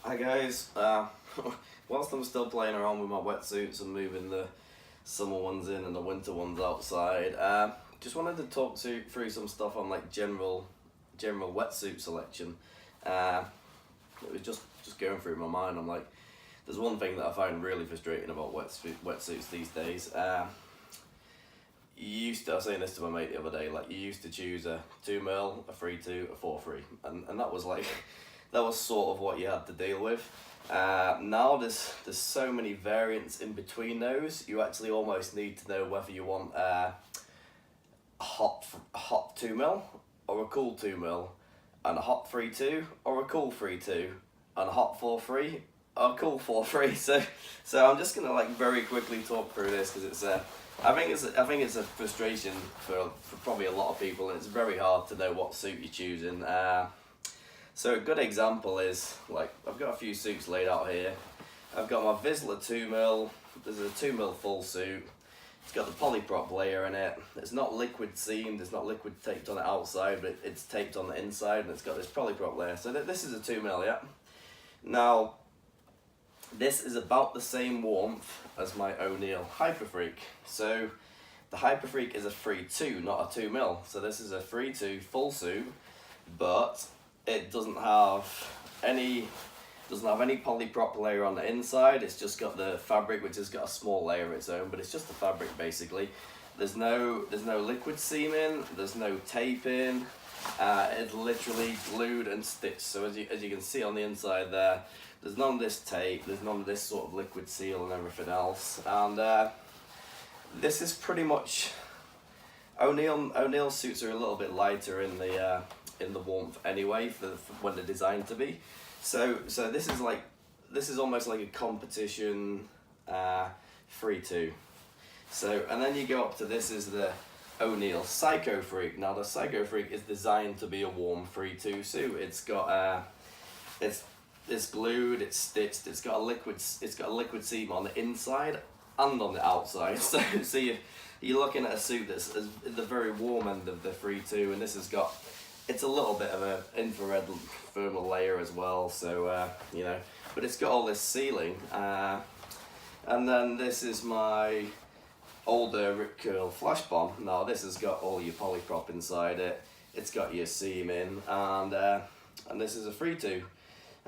Hi guys, whilst I'm still playing around with my wetsuits and moving the summer ones in and the winter ones outside, just wanted to talk through some stuff on like general wetsuit selection. It was just going through my mind. I'm like, there's one thing that I find really frustrating about wetsuits these days. I was saying this to my mate the other day, like you used to choose a 2mm, a 3.2, a 4.3, and that was like, that was sort of what you had to deal with. Now there's so many variants in between those, you actually almost need to know whether you want a hot 2mm, or a cool 2mm, and a hot 3.2, or a cool 3.2, and a hot 4.3, or a cool 4.3. So I'm just gonna like very quickly talk through this because it's I think it's a frustration for probably a lot of people, and it's very hard to know what suit you're choosing. So a good example is, like, I've got a few suits laid out here. I've got my Vizsla 2mm. This is a 2mm full suit. It's got the polyprop layer in it. It's not liquid seamed. It's not liquid taped on the outside, but it's taped on the inside, and it's got this polyprop layer. So this is a 2mm, yeah. Now, this is about the same warmth as my O'Neill Hyperfreak. So the Hyperfreak is a 3.2, not a 2mm. So this is a 3.2 full suit, but it doesn't have any polyprop layer on the inside. It's just got the fabric, which has got a small layer of its own, but it's just the fabric basically. There's no liquid seaming, there's no taping. It's literally glued and stitched. So as you can see on the inside there, there's none of this tape, there's none of this sort of liquid seal and everything else. And this is pretty much, O'Neill suits are a little bit lighter in the warmth anyway for when they're designed to be. So this is almost like a competition 3.2. So, and then you go up to this is the O'Neill Psycho Freak. Now the Psycho Freak is designed to be a warm 3.2 suit. It's got it's glued, it's stitched, it's got a liquid seam on the inside and on the outside. So you're looking at a suit that's at the very warm end of the 3.2, and this has got, it's a little bit of an infrared thermal layer as well. So you know, but it's got all this sealing. And then this is my older Rip Curl Flash Bomb. Now this has got all your polyprop inside it. It's got your seaming, and this is a 3.2.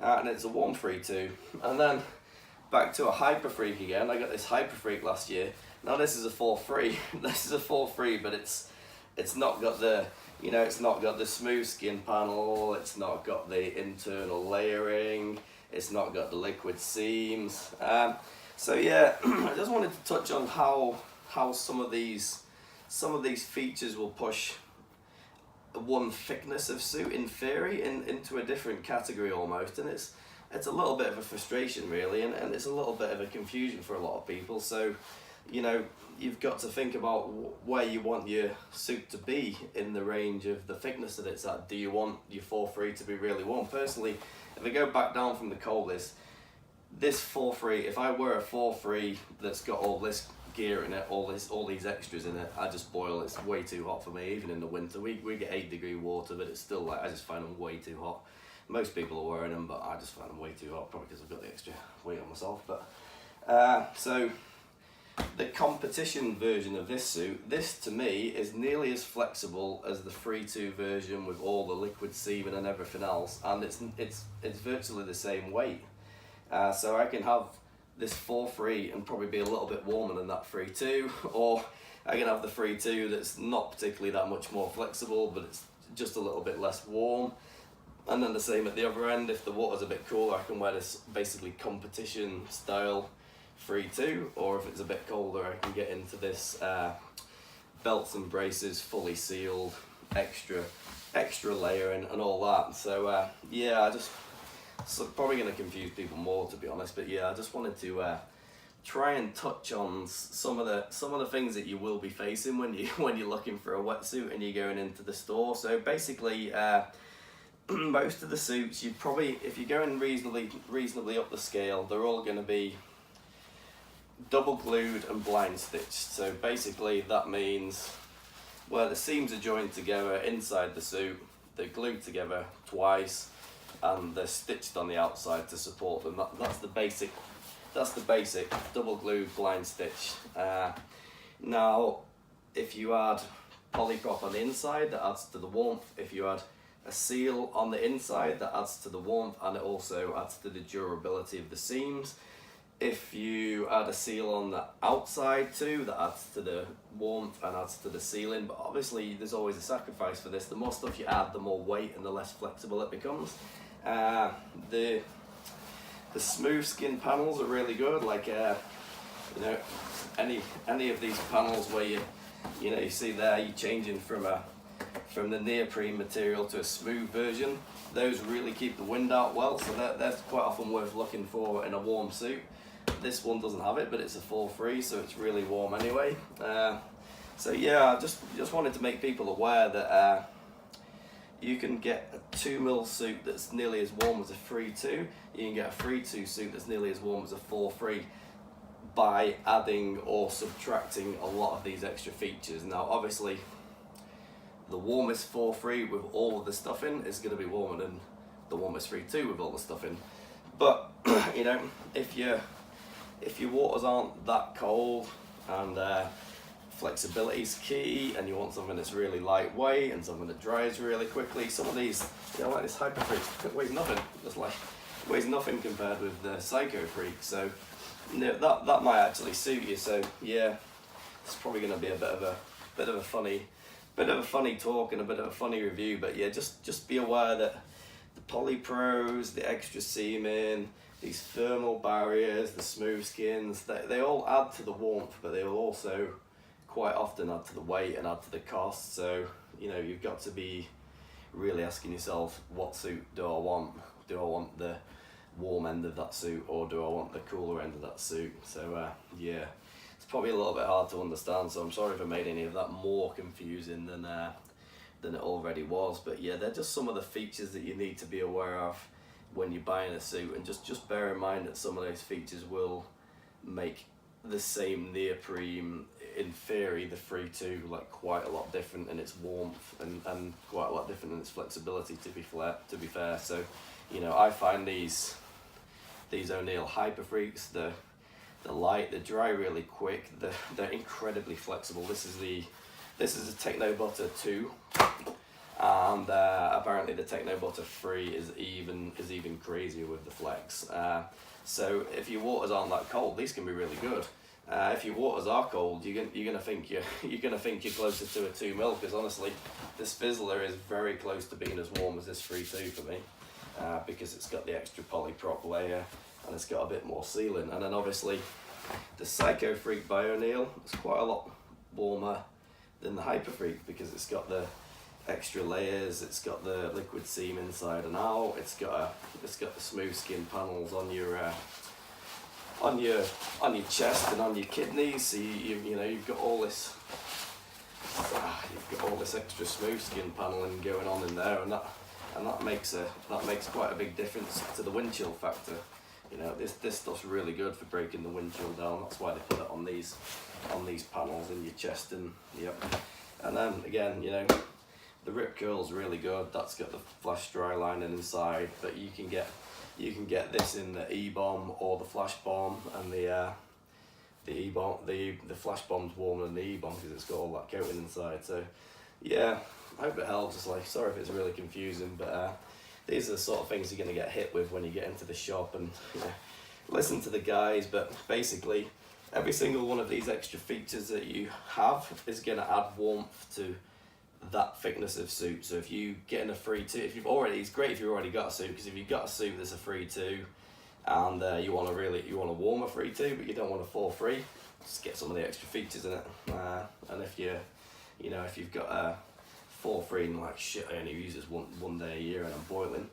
And it's a warm 3.2. And then back to a Hyperfreak again. I got this Hyperfreak last year. Now this is a 4.3. This is a 4.3, but it's not got the, you know, it's not got the smooth skin panel. It's not got the internal layering. It's not got the liquid seams. So yeah, I just wanted to touch on how some of these features will push one thickness of suit in theory into a different category almost, and it's a little bit of a frustration really, and it's a little bit of a confusion for a lot of people. So you know, you've got to think about where you want your suit to be in the range of the thickness that it's at. Do you want your 4.3 to be really warm? Personally, if I go back down from the coldest, this 4.3, if I wear a 4.3 that's got all this gear in it, all these extras in it, I just boil. It's way too hot for me. Even in the winter, we get 8-degree water, but it's still like, I just find them way too hot. Most people are wearing them, but I just find them way too hot, probably because I've got the extra weight on myself. But so the competition version of this suit, this to me is nearly as flexible as the 3.2 version with all the liquid seaming and everything else, and it's virtually the same weight. So I can have this 4.3 and probably be a little bit warmer than that 3.2, or I can have the 3.2 that's not particularly that much more flexible, but it's just a little bit less warm. And then the same at the other end, if the water's a bit cooler, I can wear this basically competition style 3.2, or if it's a bit colder, I can get into this belts and braces, fully sealed, extra layering and all that. So yeah, so probably going to confuse people more, to be honest, but yeah, I just wanted to try and touch on some of the things that you will be facing when you're looking for a wetsuit and you're going into the store. So basically, most of the suits, you probably, if you're going reasonably up the scale, they're all going to be double glued and blind stitched. So basically that means where the seams are joined together inside the suit, they're glued together twice, and they're stitched on the outside to support them. That's the basic. That's the basic double glue blind stitch. Now, if you add polyprop on the inside, that adds to the warmth. If you add a seal on the inside, that adds to the warmth, and it also adds to the durability of the seams. If you add a seal on the outside too, that adds to the warmth and adds to the sealing. But obviously there's always a sacrifice for this. The more stuff you add, the more weight and the less flexible it becomes. The smooth skin panels are really good. Like you know, any of these panels where you see there you're changing from the neoprene material to a smooth version. Those really keep the wind out well, so they're quite often worth looking for in a warm suit. This one doesn't have it, but it's a 4-3, so it's really warm anyway. So yeah, I just wanted to make people aware that you can get a 2mm suit that's nearly as warm as a 3-2. You can get a 3-2 suit that's nearly as warm as a 4-3 by adding or subtracting a lot of these extra features. Now, obviously, the warmest 4-3 with all of the stuff in is going to be warmer than the warmest 3-2 with all the stuff in. But you know, if your waters aren't that cold and flexibility is key, and you want something that's really lightweight and something that dries really quickly, some of these, like this Hyper Freak, it weighs nothing. Just like weighs nothing compared with the Psycho Freak. So that might actually suit you. So yeah, it's probably going to be a bit of a funny talk and a bit of a funny review. But yeah, just be aware that the polypros, the extra seaming, these thermal barriers, the smooth skins, they all add to the warmth, but they will also quite often add to the weight and add to the cost. So you've got to be really asking yourself, what suit do I want? Do I want the warm end of that suit, or do I want the cooler end of that suit? So yeah, it's probably a little bit hard to understand, so I'm sorry if I made any of that more confusing than it already was. But yeah, they're just some of the features that you need to be aware of when you're buying a suit, and just bear in mind that some of those features will make the same neoprene, in theory, the 3-2, like quite a lot different in its warmth and quite a lot different in its flexibility, to be fair. So I find these O'Neill Hyper Freaks, they're light, they dry really quick, they're incredibly flexible. This is a Techno Butter 2, and apparently the Techno Butter 3 is even crazier with the flex. So if your waters aren't that cold, these can be really good. If your waters are cold, you're gonna think you're closer to a 2mm, because honestly, this Fizzler is very close to being as warm as this 3-2 for me, because it's got the extra polyprop layer and it's got a bit more sealing. And then obviously the Psycho Freak by O'Neill is quite a lot warmer than the Hyper Freak, because it's got the extra layers, it's got the liquid seam inside and out, it's got the smooth skin panels on your chest and on your kidneys. So you've got all this extra smooth skin paneling going on in there, and that makes quite a big difference to the wind chill factor. This stuff's really good for breaking the wind chill down. That's why they put it on these panels in your chest. And yep. And then again, the Rip Curl's really good. That's got the flash dry lining inside, but you can get this in the E-bomb or the flash bomb, and the E-bomb, the flash bomb's warmer than the E-bomb because it's got all that coating inside. So yeah, I hope it helps. It's like, sorry if it's really confusing, but these are the sort of things you're going to get hit with when you get into the shop, and listen to the guys. But basically, every single one of these extra features that you have is going to add warmth to that thickness of suit. So if you get in a 3-2, it's great if you've already got a suit, because if you've got a suit that's a 3-2 and you want a warmer 3-2 but you don't want a 4-3, just get some of the extra features in it. And if you've got a 4-3 and like, shit, I only use this one day a year and I'm boiling,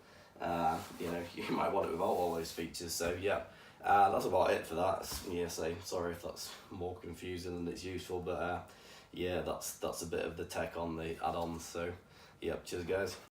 you might want it without all those features. So yeah, that's about it for that. Yeah, sorry if that's more confusing than it's useful, but yeah, that's a bit of the tech on the add-ons. So yeah, cheers guys.